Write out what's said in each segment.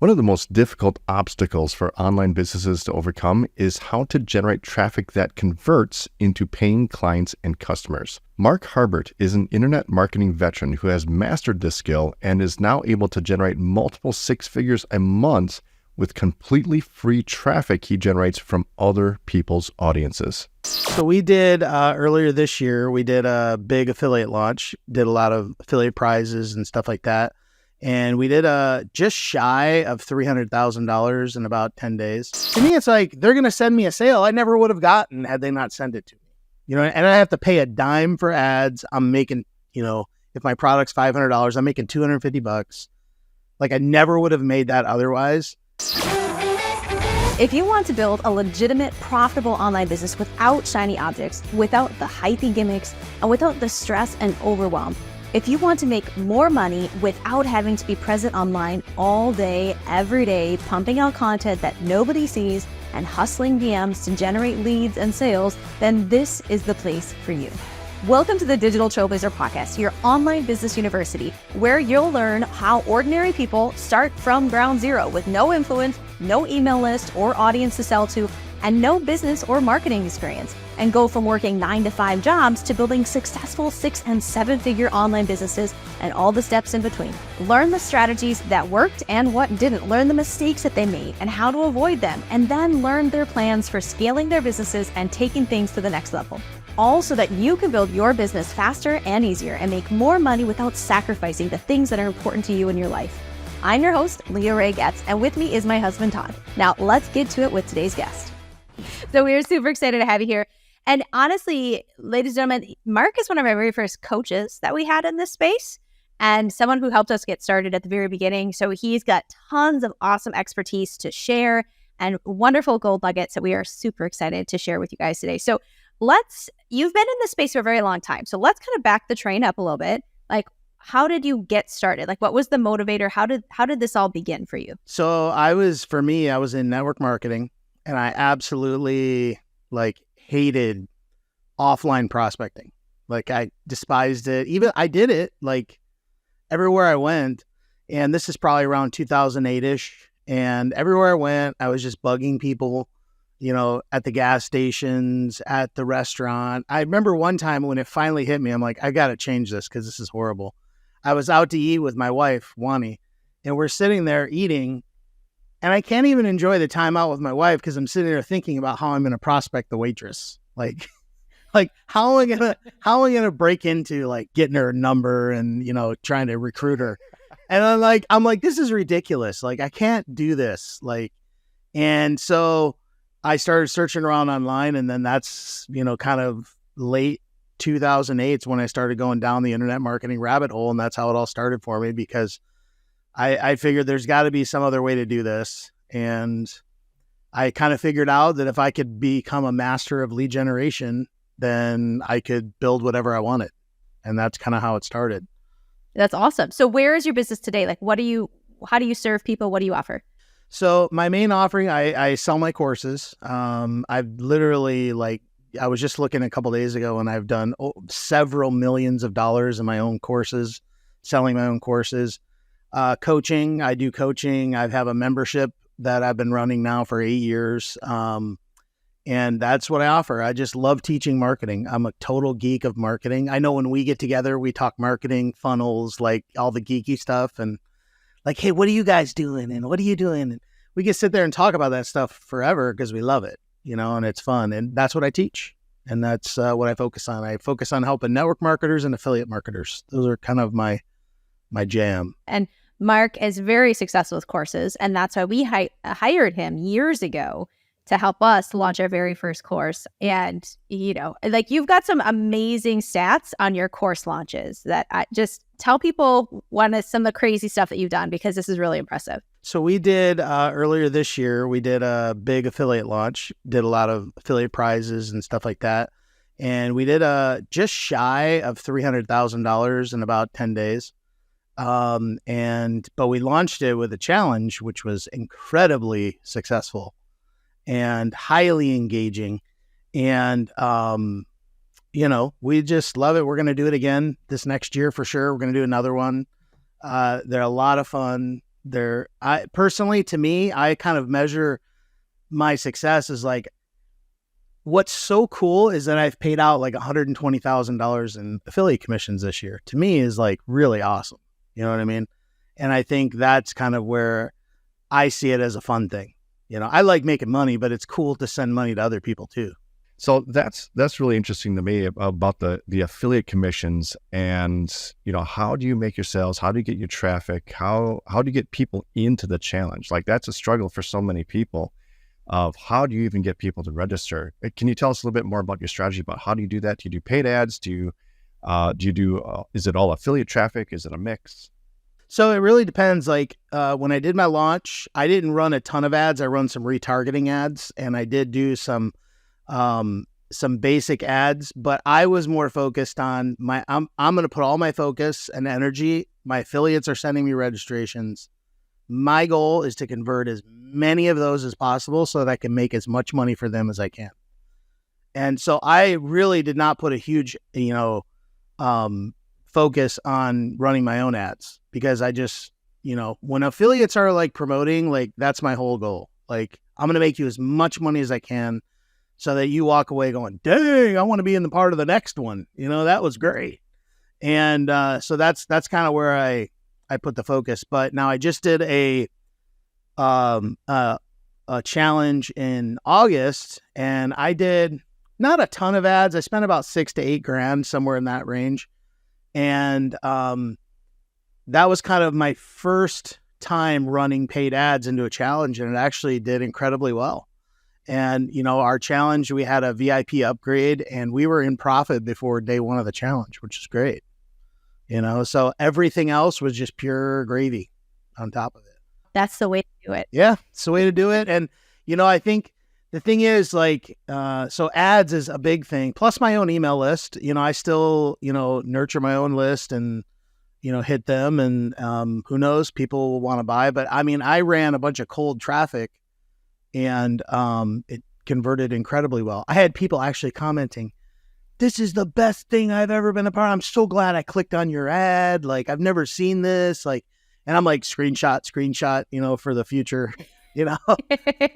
One of the most difficult obstacles for online businesses to overcome is how to generate traffic that converts into paying clients and customers. Mark Harbert is an internet marketing veteran who has mastered this skill and is now able to generate multiple six figures a month with completely free traffic he generates from other people's audiences. So we did earlier this year, we did a big affiliate launch, did a lot of affiliate prizes and stuff like that. And we did just shy of $300,000 in about 10 days. To me, it's like, they're going to send me a sale I never would have gotten had they not sent it to me. You know, and I have to pay a dime for ads. I'm making, if my product's $500, I'm making $250. Like, I never would have made that otherwise. If you want to build a legitimate, profitable online business without shiny objects, without the hypey gimmicks, and without the stress and overwhelm, if you want to make more money without having to be present online all day, every day, pumping out content that nobody sees and hustling DMs to generate leads and sales, then this is the place for you. Welcome to the Digital Trailblazer Podcast, your online business university, where you'll learn how ordinary people start from ground zero with no influence, no email list or audience to sell to, and no business or marketing experience, and go from working 9-to-5 jobs to building successful 6- and 7-figure online businesses and all the steps in between. Learn the strategies that worked and what didn't. Learn the mistakes that they made and how to avoid them, and then learn their plans for scaling their businesses and taking things to the next level. All so that you can build your business faster and easier and make more money without sacrificing the things that are important to you in your life. I'm your host, Leah Ray Getz, and with me is my husband, Todd. Now, let's get to it with today's guest. So we are super excited to have you here. And honestly, ladies and gentlemen, Mark is one of our very first coaches that we had in this space and someone who helped us get started at the very beginning. So he's got tons of awesome expertise to share and wonderful gold nuggets that we are super excited to share with you guys today. So you've been in this space for a very long time. So let's kind of back the train up a little bit. Like, how did you get started? Like, what was the motivator? How did this all begin for you? So I was in network marketing, and I absolutely hated offline prospecting. Like, I despised it. Even I did it like everywhere I went. And this is probably around 2008-ish. And everywhere I went, I was just bugging people, at the gas stations, at the restaurant. I remember one time when it finally hit me, I'm like, I got to change this because this is horrible. I was out to eat with my wife, Wani, and we're sitting there eating, and I can't even enjoy the time out with my wife because I'm sitting there thinking about how I'm going to prospect the waitress. Like how am I gonna break into getting her number and trying to recruit her? And I'm like, this is ridiculous. Like, I can't do this. And so I started searching around online, and then that's, kind of late 2008 is when I started going down the internet marketing rabbit hole. And that's how it all started for me, because I figured there's got to be some other way to do this. And I kind of figured out that if I could become a master of lead generation, then I could build whatever I wanted. And that's kind of how it started. That's awesome. So where is your business today? Like, how do you serve people? What do you offer? So my main offering, I sell my courses. I've literally I was just looking a couple of days ago, and I've done several millions of dollars in my own courses, selling my own courses. Coaching, I do coaching. I have a membership that I've been running now for 8 years. And that's what I offer. I just love teaching marketing. I'm a total geek of marketing. I know when we get together, we talk marketing, funnels, all the geeky stuff, and hey, what are you guys doing? And what are you doing? And we can sit there and talk about that stuff forever because we love it, and it's fun. And that's what I teach. And that's what I focus on. I focus on helping network marketers and affiliate marketers. Those are kind of my jam. And Mark is very successful with courses. And that's why we hired him years ago to help us launch our very first course. And, you've got some amazing stats on your course launches that I just tell people some of the crazy stuff that you've done, because this is really impressive. So we did earlier this year, we did a big affiliate launch, did a lot of affiliate prizes and stuff like that. And we did just shy of $300,000 in about 10 days. But we launched it with a challenge, which was incredibly successful and highly engaging. And, we just love it. We're going to do it again this next year for sure. We're going to do another one. They're a lot of fun. I personally, to me, I kind of measure my success as like, what's so cool is that I've paid out like $120,000 in affiliate commissions this year. To me is like really awesome. You know what I mean? And I think that's kind of where I see it as a fun thing. You know, I like making money, but it's cool to send money to other people too. So that's really interesting to me about the affiliate commissions, and how do you make your sales? How do you get your traffic? How do you get people into the challenge? Like, that's a struggle for so many people. Of how do you even get people to register? Can you tell us a little bit more about your strategy about how do you do that? Do you do paid ads? Do you is it all affiliate traffic? Is it a mix? So it really depends. Like when I did my launch, I didn't run a ton of ads. I run some retargeting ads, and I did do some basic ads, but I was more focused on I'm going to put all my focus and energy. My affiliates are sending me registrations. My goal is to convert as many of those as possible so that I can make as much money for them as I can. And so I really did not put a huge, focus on running my own ads, because I just, when affiliates are like promoting, like that's my whole goal. Like, I'm going to make you as much money as I can so that you walk away going, dang, I want to be in the part of the next one. That was great. And so that's kind of where I put the focus. But now I just did a challenge in August, and I did not a ton of ads. I spent about $6,000 to $8,000, somewhere in that range. And that was kind of my first time running paid ads into a challenge, and it actually did incredibly well. And, our challenge, we had a VIP upgrade, and we were in profit before day one of the challenge, which is great. So everything else was just pure gravy on top of it. That's the way to do it. Yeah, it's the way to do it. And, I think the thing is, like, so ads is a big thing, plus my own email list. I still, nurture my own list and, hit them, and who knows, people will want to buy. But I mean, I ran a bunch of cold traffic, and it converted incredibly well. I had people actually commenting, "This is the best thing I've ever been a part of. I'm so glad I clicked on your ad. Like, I've never seen this." Like, and I'm like, screenshot, for the future,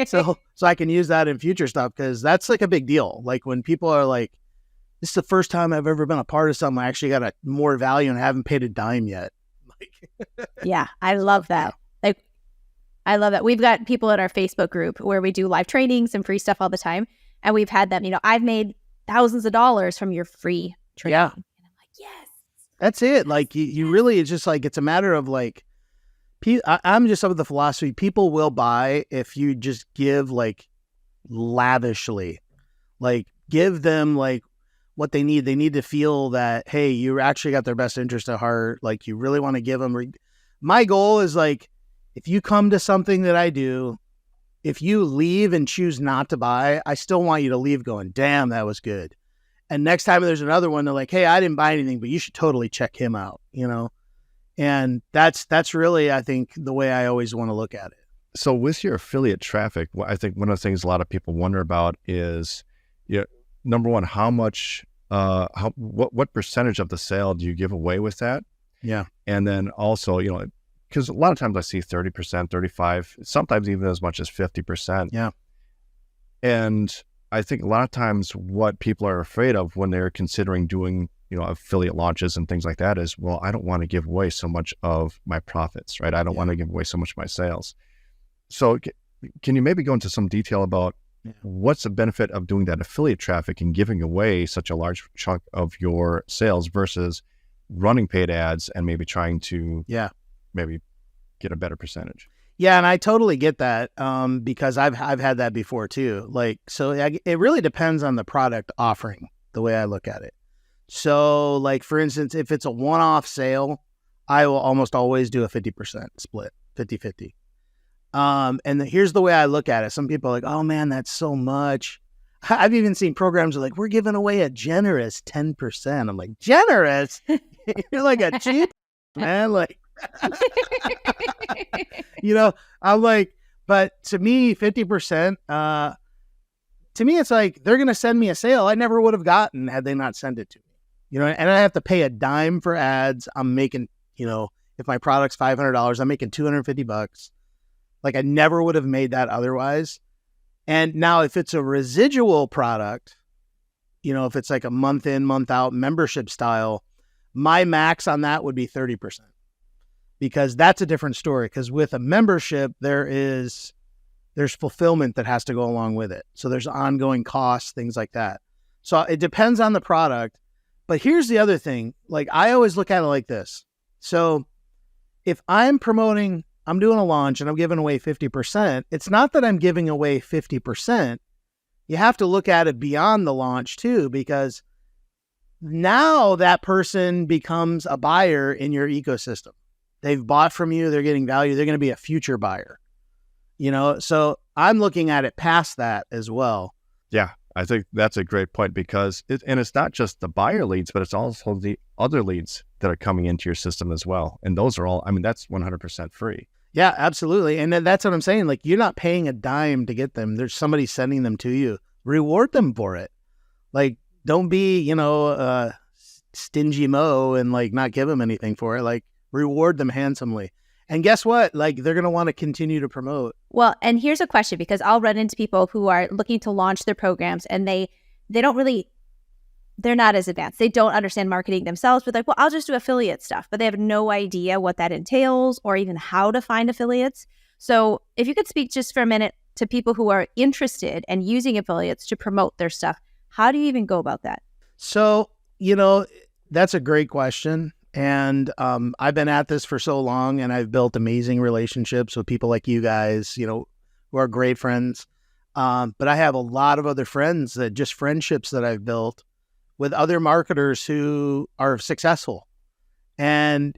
so I can use that in future stuff, because that's like a big deal. Like, when people are like, "This is the first time I've ever been a part of something I actually got more value and haven't paid a dime yet." Like, yeah, I love that. Like, I love that. We've got people in our Facebook group where we do live trainings and free stuff all the time. And we've had them, I've made thousands of dollars from your free training. Yeah. And I'm like, yes. That's it. Like, you really, it's just like, it's a matter of like, I'm just of the philosophy, people will buy if you just give like lavishly, like give them like what they need. They need to feel that, hey, you actually got their best interest at heart. Like, you really want to give them. My goal is like, if you come to something that I do, if you leave and choose not to buy, I still want you to leave going, damn, that was good. And next time there's another one, they're like, hey, I didn't buy anything, but you should totally check him out, And that's really, I think, the way I always want to look at it. So with your affiliate traffic, I think one of the things a lot of people wonder about is, number one, how much, what percentage of the sale do you give away with that? Yeah. And then also, because a lot of times I see 30%, 35%, sometimes even as much as 50%. Yeah. And I think a lot of times what people are afraid of when they're considering doing, affiliate launches and things like that is, well, I don't want to give away so much of my profits, right? I don't want to give away so much of my sales. So can you maybe go into some detail about what's the benefit of doing that affiliate traffic and giving away such a large chunk of your sales versus running paid ads and maybe trying to maybe get a better percentage? Yeah, and I totally get that, because I've had that before too. Like, so it really depends on the product offering, the way I look at it. So, like, for instance, if it's a one-off sale, I will almost always do a 50% split, 50-50. And here's the way I look at it. Some people are like, oh man, that's so much. I've even seen programs that are like, we're giving away a generous 10%. I'm like, generous? You're like a cheap man. Like, I'm like, but to me, 50%, to me, it's like, they're going to send me a sale I never would have gotten had they not sent it to me, and I have to pay a dime for ads. I'm making, If my product's $500, I'm making $250. Like I never would have made that otherwise. And now if it's a residual product, if it's like a month in, month out membership style, my max on that would be 30%, because that's a different story. Because with a membership, there's fulfillment that has to go along with it. So there's ongoing costs, things like that. So it depends on the product. But here's the other thing. Like I always look at it like this. So if I'm doing a launch and I'm giving away 50%, it's not that I'm giving away 50%. You have to look at it beyond the launch too, because now that person becomes a buyer in your ecosystem. They've bought from you. They're getting value. They're going to be a future buyer. So I'm looking at it past that as well. Yeah, I think that's a great point, because it's not just the buyer leads, but it's also the other leads that are coming into your system as well. And those are all, that's 100% free. Yeah, absolutely. And then that's what I'm saying. Like you're not paying a dime to get them. There's somebody sending them to you. Reward them for it. Like don't be, stingy Mo and like not give them anything for it. Like reward them handsomely. And guess what? Like they're going to want to continue to promote. Well, and here's a question, because I'll run into people who are looking to launch their programs and they're not as advanced. They don't understand marketing themselves, but like, well, I'll just do affiliate stuff, but they have no idea what that entails or even how to find affiliates. So if you could speak just for a minute to people who are interested and using affiliates to promote their stuff, how do you even go about that? So, that's a great question. And I've been at this for so long, and I've built amazing relationships with people like you guys, who are great friends. But I have a lot of other friends friendships that I've built with other marketers who are successful. And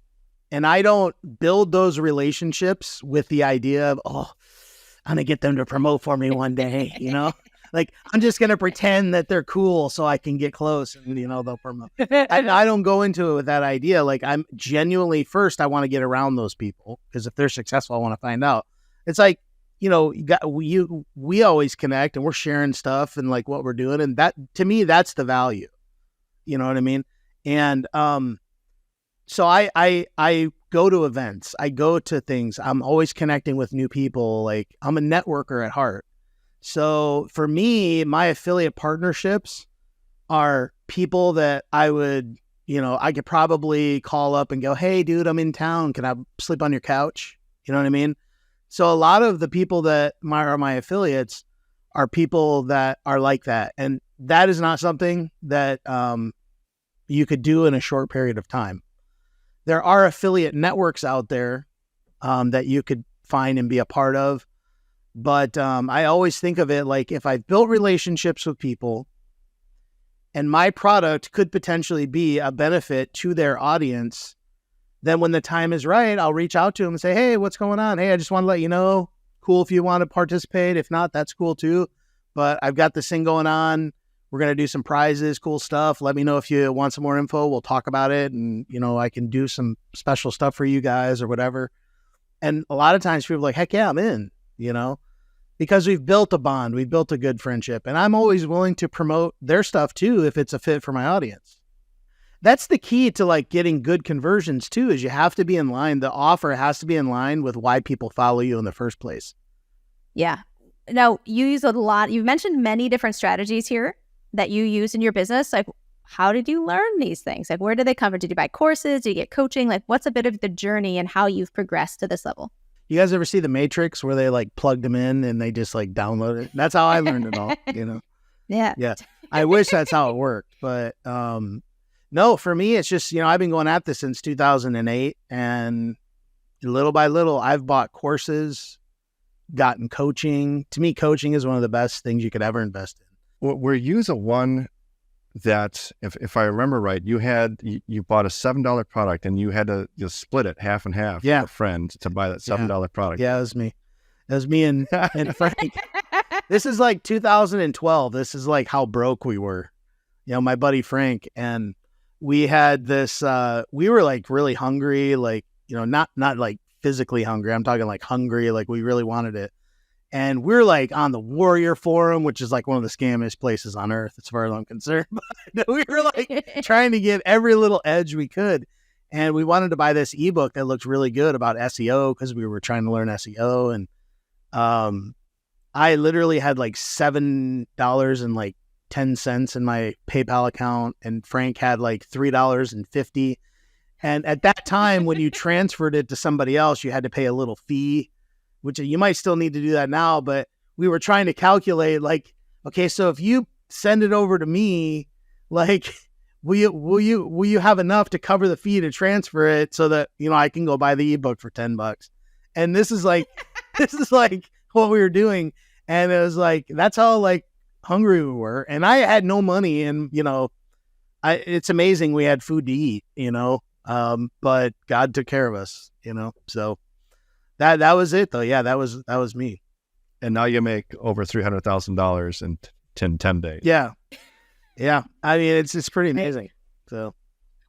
I don't build those relationships with the idea of, I'm going to get them to promote for me one day, Like, I'm just going to pretend that they're cool so I can get close and, they'll promote. I don't go into it with that idea. Like, I'm genuinely, first, I want to get around those people, because if they're successful, I want to find out. It's like, we always connect and we're sharing stuff and like what we're doing. And that, to me, that's the value. You know what I mean? And so I go to events. I go to things. I'm always connecting with new people. Like, I'm a networker at heart. So for me, my affiliate partnerships are people that I would, I could probably call up and go, hey, dude, I'm in town. Can I sleep on your couch? You know what I mean? So a lot of the people that are my affiliates are people that are like that. And that is not something that you could do in a short period of time. There are affiliate networks out there that you could find and be a part of. But I always think of it like, if I've built relationships with people and my product could potentially be a benefit to their audience, then when the time is right, I'll reach out to them and say, hey, what's going on? Hey, I just want to let you know. Cool if you want to participate. If not, that's cool too. But I've got this thing going on. We're going to do some prizes, cool stuff. Let me know if you want some more info. We'll talk about it. And, I can do some special stuff for you guys or whatever. And a lot of times people are like, heck yeah, I'm in, because we've built a bond. We've built a good friendship. And I'm always willing to promote their stuff too, if it's a fit for my audience. That's the key to like getting good conversions too, is you have to be in line. The offer has to be in line with why people follow you in the first place. Yeah. Now, you use a lot. You've mentioned many different strategies here that you use in your business. Like, how did you learn these things? Like, where do they come from? Did you buy courses? Did you get coaching? Like, what's a bit of the journey and how you've progressed to this level? You guys ever see The Matrix where they like plugged them in and they just like download it? That's how I learned it all, Yeah. Yeah. I wish that's how it worked. But no, for me, it's just, I've been going at this since 2008. And little by little, I've bought courses, gotten coaching. To me, coaching is one of the best things you could ever invest in. Were you the one that, if I remember right, you bought a $7 product and you had to split it half and half with a friend to buy that $7 product? Yeah, it was me. It was me and Frank. This is like 2012. This is like how broke we were. My buddy Frank, and we had this, we were like really hungry, like, not like physically hungry. I'm talking like hungry, like we really wanted it. And we're like on the Warrior Forum, which is like one of the scamiest places on earth, as far as I'm concerned. But we were like trying to get every little edge we could. And we wanted to buy this ebook that looked really good about SEO because we were trying to learn SEO. And I literally had like $7.10 in my PayPal account, and Frank had like $3.50. And at that time, when you transferred it to somebody else, you had to pay a little fee, which you might still need to do that now. But we were trying to calculate, like, okay, so if you send it over to me, like, will you have enough to cover the fee to transfer it so that, I can go buy the ebook for $10? And this is like what we were doing. And it was like, that's how like hungry we were. And I had no money, and, it's amazing we had food to eat, but God took care of us, so that was it though. Yeah, that was me. And now you make over $300,000 in 10 days. Yeah. Yeah. I mean, it's pretty amazing. So,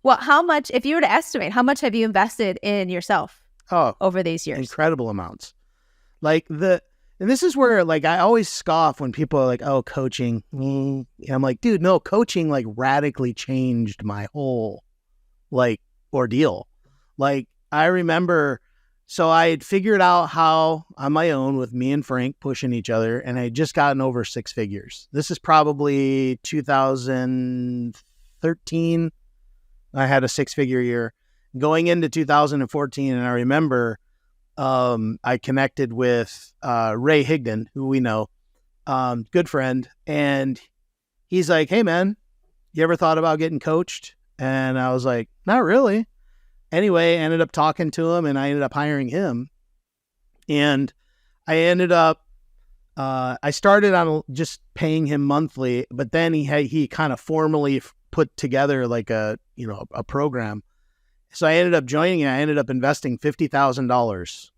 well, how much, if you were to estimate, how much have you invested in yourself over these years? Incredible amounts. And this is where, like, I always scoff when people are like, oh, coaching. And I'm like, dude, no, coaching like radically changed my whole like ordeal. Like, I remember, so I had figured out how on my own with me and Frank pushing each other, and I had just gotten over 6 figures. This is probably 2013. I had a 6-figure year going into 2014. And I remember, I connected with Ray Higdon, who we know, good friend. And he's like, hey, man, you ever thought about getting coached? And I was like, not really. Anyway, I ended up talking to him, and I ended up hiring him. And I ended up, I started on just paying him monthly, but then he kind of formally put together like a program. So I ended up joining it. I ended up investing $50,000,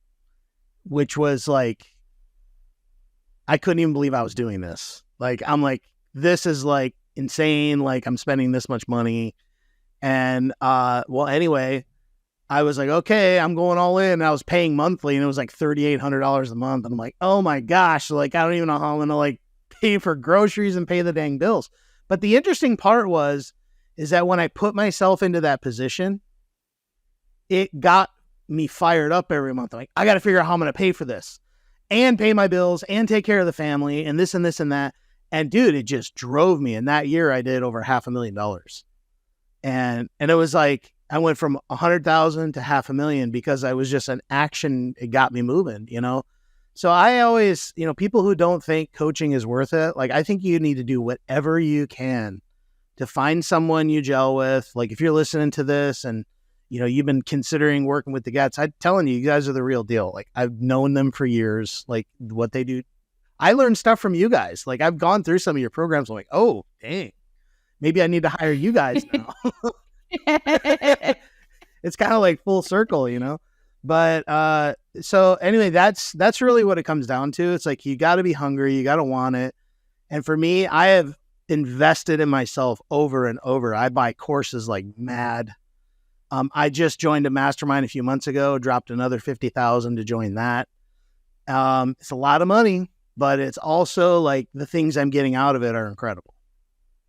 which was like, I couldn't even believe I was doing this. Like, I'm like, this is like insane. Like, I'm spending this much money. And, well, anyway, I was like, okay, I'm going all in. And I was paying monthly, and it was like $3,800 a month. And I'm like, oh my gosh, like, I don't even know how I'm going to like pay for groceries and pay the dang bills. But the interesting part is that when I put myself into that position, it got me fired up every month. I'm like, I got to figure out how I'm going to pay for this and pay my bills and take care of the family and this and this and that. And dude, it just drove me. And that year I did over $500,000. And it was like, I went from 100,000 to 500,000 because I was just an action. It got me moving, So I always, people who don't think coaching is worth it, like, I think you need to do whatever you can to find someone you gel with. Like, if you're listening to this and, you've been considering working with the Gets, I'm telling you, you guys are the real deal. Like, I've known them for years, like what they do. I learned stuff from you guys. Like, I've gone through some of your programs. I'm like, oh, dang, maybe I need to hire you guys now. It's kind of like full circle, but, so anyway, that's really what it comes down to. It's like, you got to be hungry. You got to want it. And for me, I have invested in myself over and over. I buy courses like mad. I just joined a mastermind a few months ago, dropped another 50,000 to join that. It's a lot of money, but it's also like the things I'm getting out of it are incredible.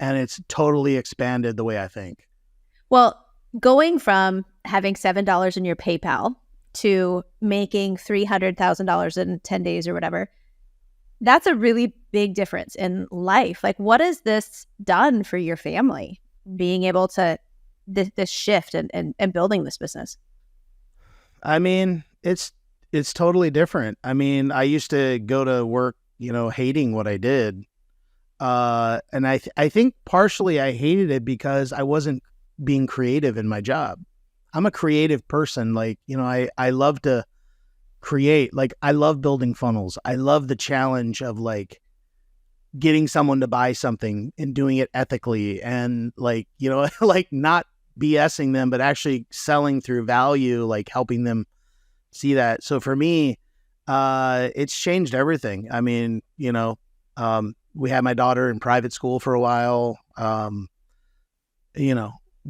And it's totally expanded the way I think. Well, going from having $7 in your PayPal to making $300,000 in 10 days or whatever, that's a really big difference in life. Like, what has this done for your family, being able to this shift and building this business? I mean, it's totally different. I mean, I used to go to work, hating what I did. And I think partially I hated it because I wasn't being creative in my job. I'm a creative person. Like, I love to create. Like, I love building funnels. I love the challenge of like getting someone to buy something and doing it ethically and like, like not BSing them, but actually selling through value, like helping them see that. So for me, it's changed everything. I mean, we had my daughter in private school for a while.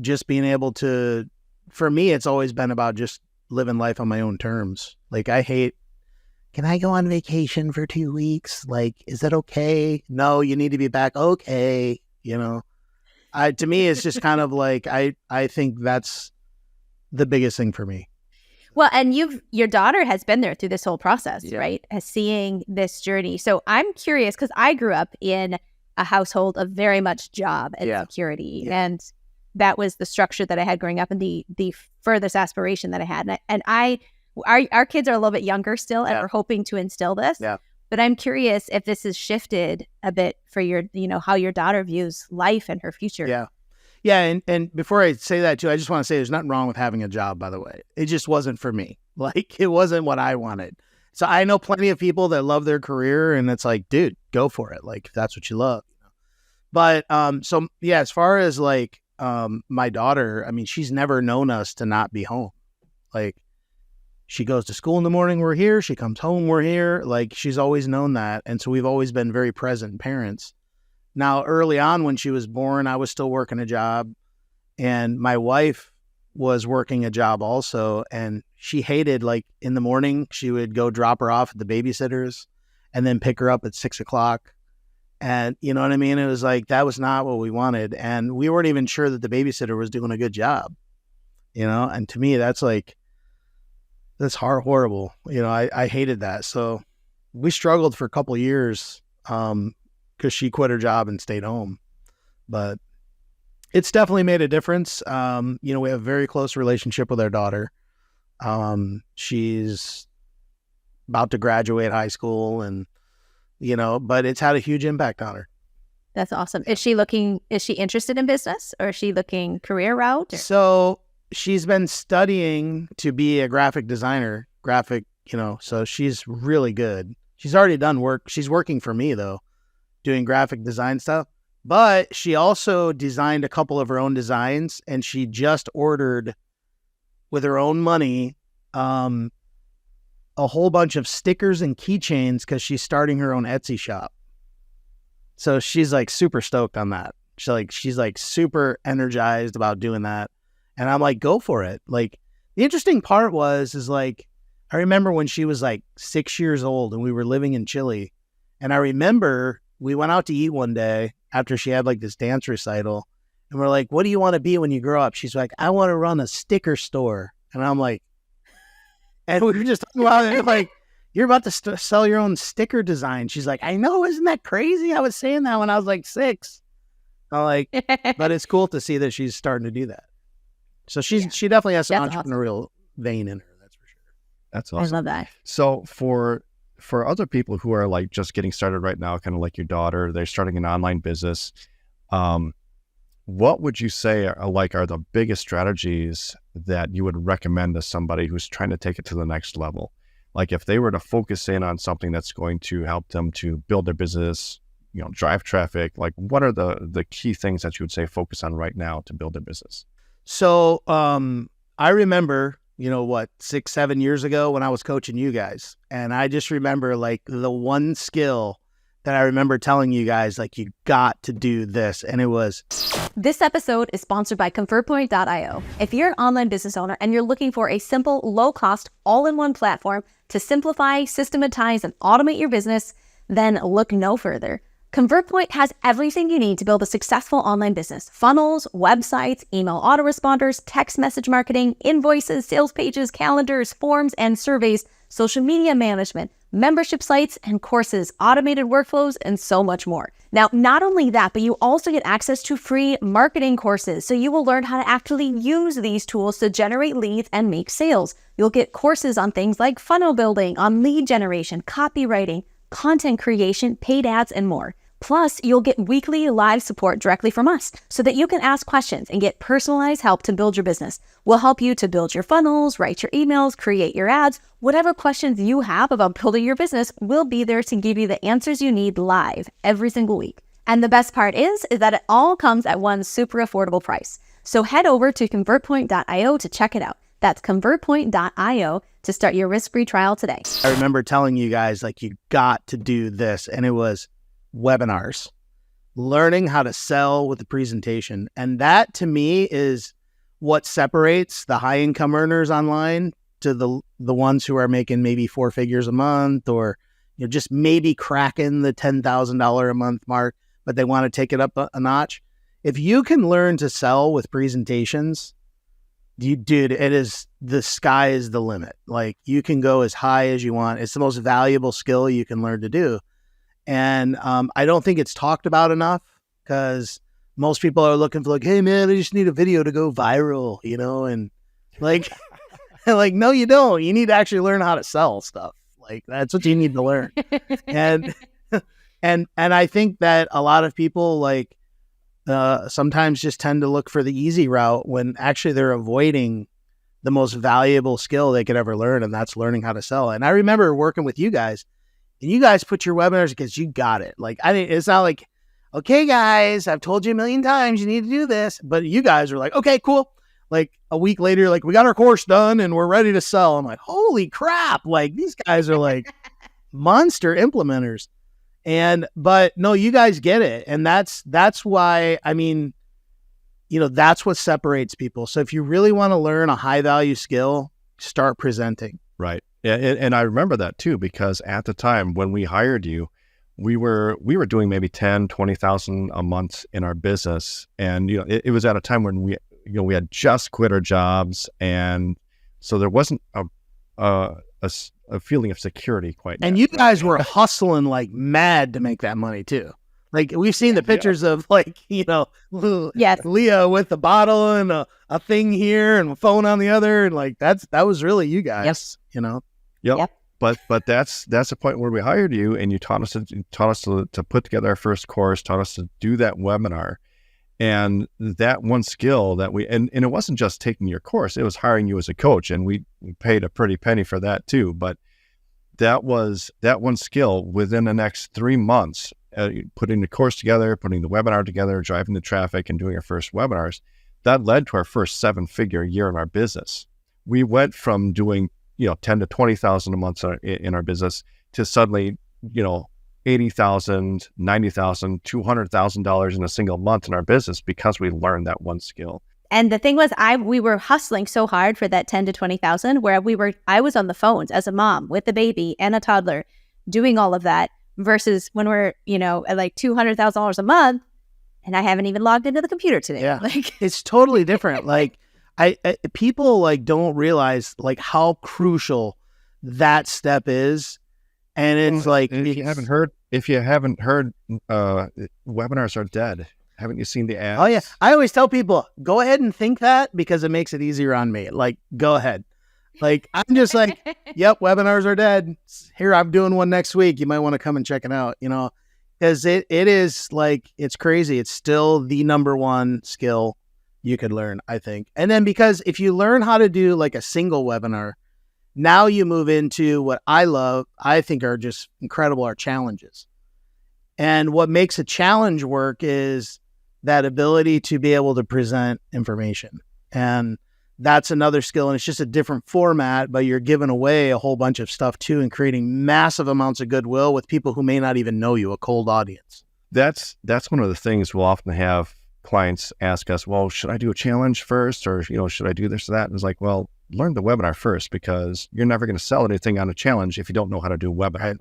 Just being able to, for me, it's always been about just living life on my own terms. Like, I hate, can I go on vacation for 2 weeks? Like, is that okay? No, you need to be back. Okay. To me, it's just kind of like, I think that's the biggest thing for me. Well, and your daughter has been there through this whole process, Yeah. right? Has seeing this journey. So I'm curious because I grew up in a household of very much job and security. Yeah. And that was the structure that I had growing up and the furthest aspiration that I had. Our kids are a little bit younger still and we're hoping to instill this. Yeah. But I'm curious if this has shifted a bit for your, how your daughter views life and her future. Yeah. Yeah. And before I say that too, I just want to say there's nothing wrong with having a job, by the way. It just wasn't for me. Like, it wasn't what I wanted. So I know plenty of people that love their career and it's like, dude, go for it. Like, if that's what you love. But, so yeah, as far as like, my daughter, I mean, she's never known us to not be home. Like, she goes to school in the morning, we're here. She comes home, we're here. Like, she's always known that. And so we've always been very present parents. Now, early on when she was born, I was still working a job and my wife was working a job also. And she hated, like, in the morning, she would go drop her off at the babysitter's and then pick her up at 6:00. And you know what I mean? It was like, that was not what we wanted. And we weren't even sure that the babysitter was doing a good job, and to me, that's like, that's horrible. I hated that. So we struggled for a couple of years because she quit her job and stayed home. But it's definitely made a difference. We have a very close relationship with our daughter. She's about to graduate high school and, but it's had a huge impact on her. That's awesome. Is she interested in business or is she looking career route? So she's been studying to be a graphic designer, so she's really good. She's already done work. She's working for me though, doing graphic design stuff, but she also designed a couple of her own designs and she just ordered with her own money, a whole bunch of stickers and keychains because she's starting her own Etsy shop. So she's like super stoked on that. She's like super energized about doing that. And I'm like, go for it. Like, the interesting part is like, I remember when she was like 6 years old and we were living in Chile. And I remember we went out to eat one day after she had like this dance recital. And we're like, what do you want to be when you grow up? She's like, I want to run a sticker store. And I'm like, and we were just talking about it, like, you're about to sell your own sticker design. She's like, I know, isn't that crazy? I was saying that when I was like 6. I'm like, but it's cool to see that she's starting to do that. So she definitely has some entrepreneurial vein in her. That's for sure. That's awesome. I love that. So for other people who are like just getting started right now, kind of like your daughter, they're starting an online business. What would you say are the biggest strategies that you would recommend to somebody who's trying to take it to the next level? Like, if they were to focus in on something that's going to help them to build their business, drive traffic, like, what are the key things that you would say focus on right now to build their business? So I remember, 6, 7 years ago when I was coaching you guys, and I just remember like the one skill that I remember telling you guys, like, you got to do this. And it was... This episode is sponsored by ConvertPoint.io. If you're an online business owner and you're looking for a simple, low-cost, all-in-one platform to simplify, systematize, and automate your business, then look no further. ConvertPoint has everything you need to build a successful online business. Funnels, websites, email autoresponders, text message marketing, invoices, sales pages, calendars, forms and surveys, social media management, membership sites and courses, automated workflows, and so much more. Now, not only that, but you also get access to free marketing courses. So you will learn how to actually use these tools to generate leads and make sales. You'll get courses on things like funnel building, on lead generation, copywriting, content creation, paid ads, and more. Plus, you'll get weekly live support directly from us so that you can ask questions and get personalized help to build your business. We'll help you to build your funnels, write your emails, create your ads. Whatever questions you have about building your business, we'll be there to give you the answers you need live every single week. And the best part is that it all comes at one super affordable price. So head over to ConvertPoint.io to check it out. That's ConvertPoint.io to start your risk-free trial today. I remember telling you guys, like, you got to do this. And it was webinars, learning how to sell with the presentation. And that to me is what separates the high income earners online to the ones who are making maybe 4 figures a month, or just maybe cracking the $10,000 a month mark, but they want to take it up a notch. If you can learn to sell with presentations, dude, the sky is the limit. Like you can go as high as you want. It's the most valuable skill you can learn to do. And I don't think it's talked about enough because most people are looking for like, hey man, I just need a video to go viral, and like, like, no, you don't. You need to actually learn how to sell stuff. Like that's what you need to learn. And and I think that a lot of people like sometimes just tend to look for the easy route when actually they're avoiding the most valuable skill they could ever learn, and that's learning how to sell. And I remember working with you guys, and you guys put your webinars because you got it. Like it's not like, okay, guys, I've told you a million times you need to do this, but you guys were like, okay, cool. Like a week later, like we got our course done and we're ready to sell. I'm like, holy crap! Like these guys are like monster implementers. But no, you guys get it. And that's why, I mean, that's what separates people. So if you really want to learn a high value skill, start presenting. Right. Yeah. And I remember that too, because at the time when we hired you, we were doing maybe 10, 20,000 a month in our business. And, it was at a time when we had just quit our jobs. And so there wasn't a feeling of security quite yet. And you guys were hustling like mad to make that money too. Like we've seen the pictures of like, Yes. Leah with the bottle and a thing here and a phone on the other. And like, that was really you guys, Yep. But that's the point where we hired you and you taught us to put together our first course, taught us to do that webinar. And that one skill that and it wasn't just taking your course, it was hiring you as a coach. And we paid a pretty penny for that too. But that was that one skill within the next 3 months, putting the course together, putting the webinar together, driving the traffic and doing our first webinars, that led to our first 7-figure year in our business. We went from doing, 10 to 20,000 a month in our business to suddenly, $80,000, $90,000, $200,000 in a single month in our business because we learned that one skill. And the thing was, we were hustling so hard for that 10 to 20,000, where I was on the phones as a mom with a baby and a toddler doing all of that versus when we're, at like $200,000 a month and I haven't even logged into the computer today. Yeah. Like it's totally different. Like I people like don't realize like how crucial that step is. And it's like, if you haven't heard, webinars are dead. Haven't you seen the ads? Oh yeah. I always tell people, go ahead and think that because it makes it easier on me. Like, go ahead. Like, I'm just like, yep, webinars are dead. Here, I'm doing one next week. You might want to come and check it out, because it is like, it's crazy. It's still the number one skill you could learn, I think. And then because if you learn how to do like a single webinar, now you move into what I think are just incredible, are challenges. And what makes a challenge work is that ability to be able to present information. And that's another skill. And it's just a different format, but you're giving away a whole bunch of stuff too and creating massive amounts of goodwill with people who may not even know you, a cold audience. That's one of the things we'll often have clients ask us, well, should I do a challenge first? Or, should I do this or that? And it's like, well, learn the webinar first because you're never going to sell anything on a challenge if you don't know how to do a webinar. Right.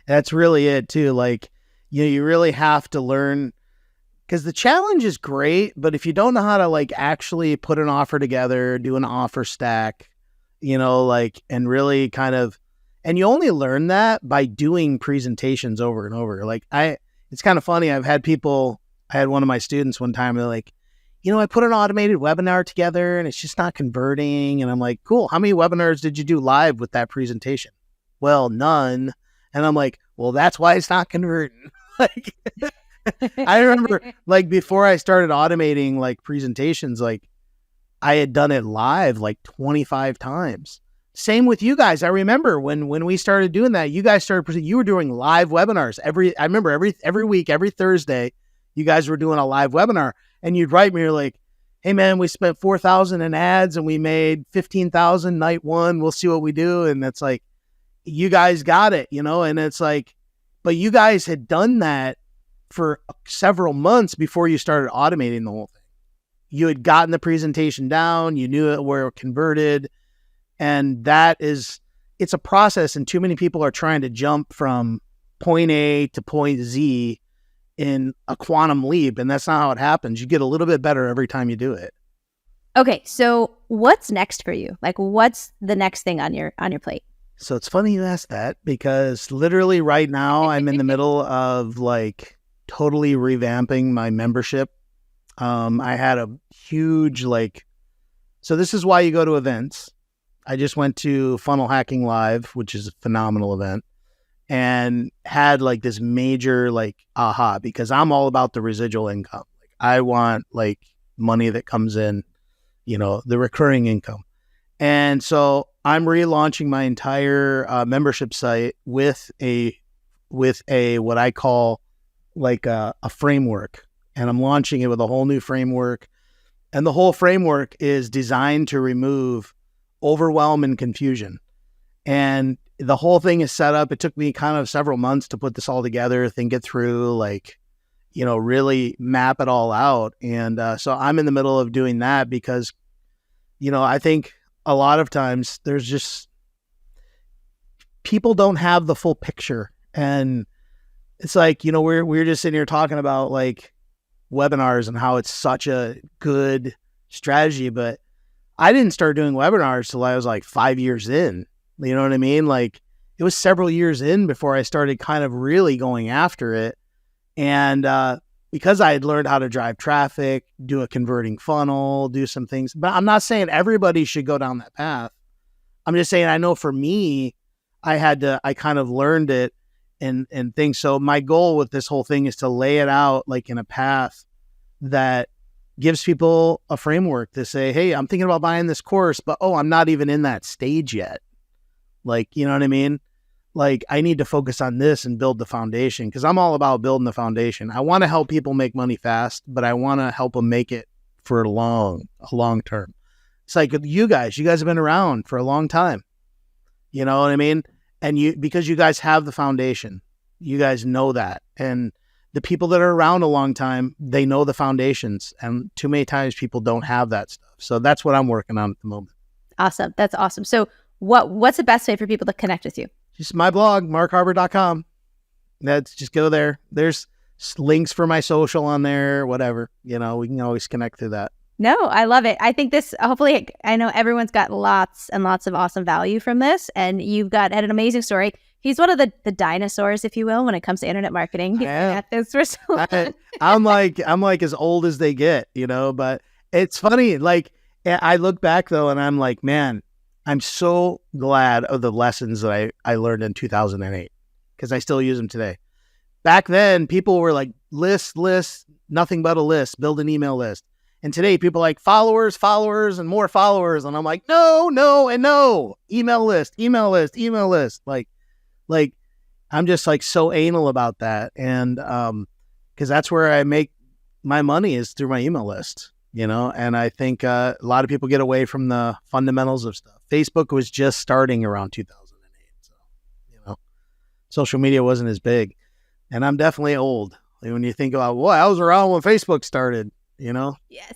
That's really it too. Like, you really have to learn, because the challenge is great, but if you don't know how to like actually put an offer together, do an offer stack, and really and you only learn that by doing presentations over and over. Like it's kind of funny. I had one of my students one time, they're like, I put an automated webinar together and it's just not converting. And I'm like, cool. How many webinars did you do live with that presentation? Well, none. And I'm like, well, that's why it's not converting. Like, I remember like before I started automating like presentations, like I had done it live like 25 times. Same with you guys. I remember when we started doing that, you guys you were doing live webinars I remember every week, every Thursday, you guys were doing a live webinar and you'd write me, you're like, hey man, we spent 4,000 in ads and we made 15,000 night one. We'll see what we do. And it's like, you guys got it, and it's like, but you guys had done that for several months before you started automating the whole thing. You had gotten the presentation down, you knew it where it converted. And it's a process. And too many people are trying to jump from point A to point Z in a quantum leap. And that's not how it happens. You get a little bit better every time you do it. Okay, so what's next for you? Like, what's the next thing on your plate? So it's funny you asked that, because literally right now I'm in the middle of like totally revamping my membership. I had a huge so this is why you go to events. I just went to Funnel Hacking Live, which is a phenomenal event, and had like this major aha, because I'm all about the residual income. Like, I want like money that comes in, the recurring income. And so I'm relaunching my entire membership site with a what I call like a framework, and I'm launching it with a whole new framework. And the whole framework is designed to remove overwhelm and confusion. And the whole thing is set up. It took me kind of several months to put this all together, think it through, really map it all out. And so I'm in the middle of doing that because, I think a lot of times there's just people don't have the full picture. And it's like, we're just sitting here talking about like webinars and how it's such a good strategy, but I didn't start doing webinars till I was like 5 years in. You know what I mean? Like, it was several years in before I started kind of really going after it. And because I had learned how to drive traffic, do a converting funnel, do some things, but I'm not saying everybody should go down that path. I'm just saying, I know for me, I kind of learned it and things. So my goal with this whole thing is to lay it out like in a path that gives people a framework to say, hey, I'm thinking about buying this course, but I'm not even in that stage yet. Like, you know what I mean? Like, I need to focus on this and build the foundation, because I'm all about building the foundation. I want to help people make money fast, but I want to help them make it for a long term. It's like you guys have been around for a long time. You know what I mean? And because you guys have the foundation, you guys know that. And the people that are around a long time, they know the foundations. And too many times people don't have that stuff. So that's what I'm working on at the moment. Awesome. That's awesome. So what's the best way for people to connect with you? Just my blog, markharbert.com. Just go there. There's links for my social on there, whatever. We can always connect through that. No, I love it. I think this, hopefully, I know everyone's got lots and lots of awesome value from this, and you've had an amazing story. He's one of the dinosaurs, if you will, when it comes to internet marketing. He's been at this for so long. I'm like as old as they get, but it's funny. Like, I look back though, and I'm like, man, I'm so glad of the lessons that I learned in 2008, because I still use them today. Back then, people were like, list, nothing but a list, build an email list. And today, people are like followers, and more followers. And I'm like, no, and no. Email list. Like, I'm just like so anal about that. And because that's where I make my money, is through my email list, and I think a lot of people get away from the fundamentals of stuff. Facebook was just starting around 2008. So, social media wasn't as big. And I'm definitely old. Like, when you think about, I was around when Facebook started, Yes.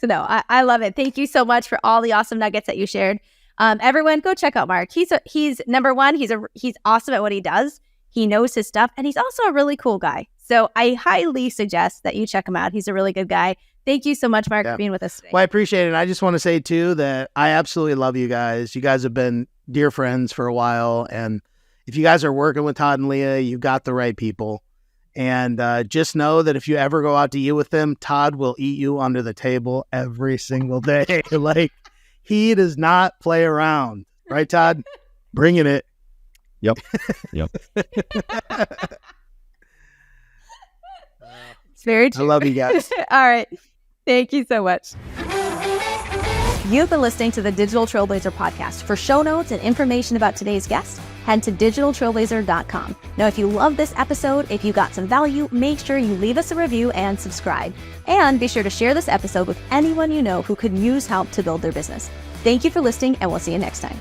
No, I love it. Thank you so much for all the awesome nuggets that you shared. Everyone, go check out Mark. He's number one. He's awesome at what he does. He knows his stuff, and he's also a really cool guy. So I highly suggest that you check him out. He's a really good guy. Thank you so much, Mark, for being with us today. Well, I appreciate it. And I just want to say too that I absolutely love you guys. You guys have been dear friends for a while, and if you guys are working with Todd and Leah, you've got the right people. And just know that if you ever go out to eat with them, Todd will eat you under the table every single day. Like, he does not play around. Right, Todd? Bringing it. Yep. It's very true. I love you guys. All right. Thank you so much. You've been listening to the Digital Trailblazer podcast. For show notes and information about today's guest, head to digitaltrailblazer.com. Now, if you love this episode, if you got some value, make sure you leave us a review and subscribe. And be sure to share this episode with anyone you know who could use help to build their business. Thank you for listening, and we'll see you next time.